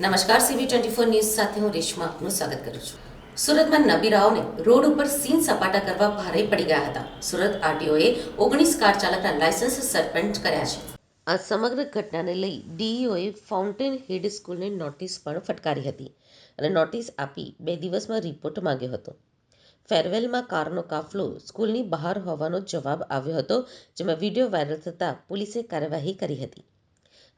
નમસ્કાર, CV24 news સાથે હું રેશમા આપનું સ્વાગત કરું છું. સુરતમાં નબીરાઓને રોડ ઉપર સીન સપાટા કરવા ભારે પડી ગયા હતા. સુરત આરટીઓએ 19 કાર ચાલકના લાયસન્સ સસ્પેન્ડ કર્યા છે. આ સમગ્ર ઘટનાને લઈ ડીઈઓએ ફાઉન્ટેન હેડ સ્કૂલને નોટિસ પણ ફટકારી હતી અને નોટિસ આપી 2 દિવસમાં રિપોર્ટ માંગ્યો હતો. ફેરવેલમાં કારનો કાફલો સ્કૂલની બહાર હોવાનો જવાબ આવ્યો હતો, જેમાં વિડીયો વાયરલ થતાં પોલીસે કાર્યવાહી કરી હતી.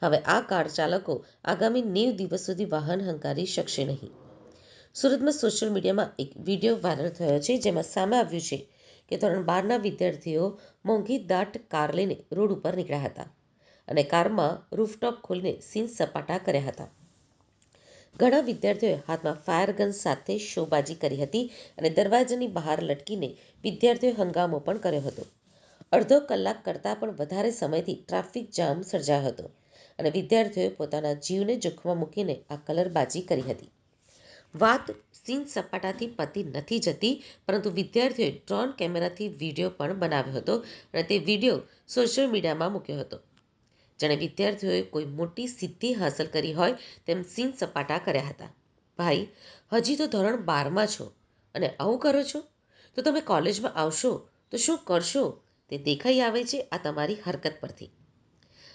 હવે આ કાર ચાલકો આગામી 90 દિવસ સુધી વાહન હંકારી શકશે નહીં. સુરતમાં સોશિયલ મીડિયામાં એક વિડીયો વાયરલ થયો છે, જેમાં સામે આવ્યું છે કે ધોરણ 12ના વિદ્યાર્થીઓ મોંઘી દાટ કાર લઈને રોડ ઉપર નીકળ્યા હતા અને કારમાં રૂફટોપ ખોલીને સીન સપાટા કર્યા હતા. ઘણા વિદ્યાર્થીઓએ હાથમાં ફાયર ગન સાથે શોબાજી કરી હતી અને દરવાજાની બહાર લટકીને વિદ્યાર્થીઓએ હંગામો પણ કર્યો હતો. અડધો કલાક કરતાં પણ વધારે સમયથી ટ્રાફિક જામ સર્જાયો હતો અને વિદ્યાર્થીઓએ પોતાના જીવને જોખમમાં મૂકીને આ કલરબાજી કરી હતી. વાત સીન સપાટાથી પતી નથી જતી, પરંતુ વિદ્યાર્થીઓએ ડ્રોન કેમેરાથી વિડીયો પણ બનાવ્યો હતો અને તે વિડીયો સોશિયલ મીડિયામાં મૂક્યો હતો. જાણે વિદ્યાર્થીઓએ કોઈ મોટી સિદ્ધિ હાંસલ કરી હોય તેમ સીન સપાટા કર્યા હતા. ભાઈ, હજી તો ધોરણ 12માં છો અને આવું કરો છો? તો તમે કોલેજમાં આવશો તો શું કરશો તે દેખાઈ આવે છે આ તમારી હરકત પરથી.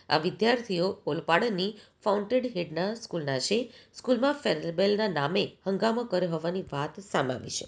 આ વિદ્યાર્થીઓ ઓલપાડની ફાઉન્ટેન હેડના સ્કૂલના છે. સ્કૂલમાં ફેરવેલના નામે હંગામો કર્યો હોવાની વાત સામે આવી છે.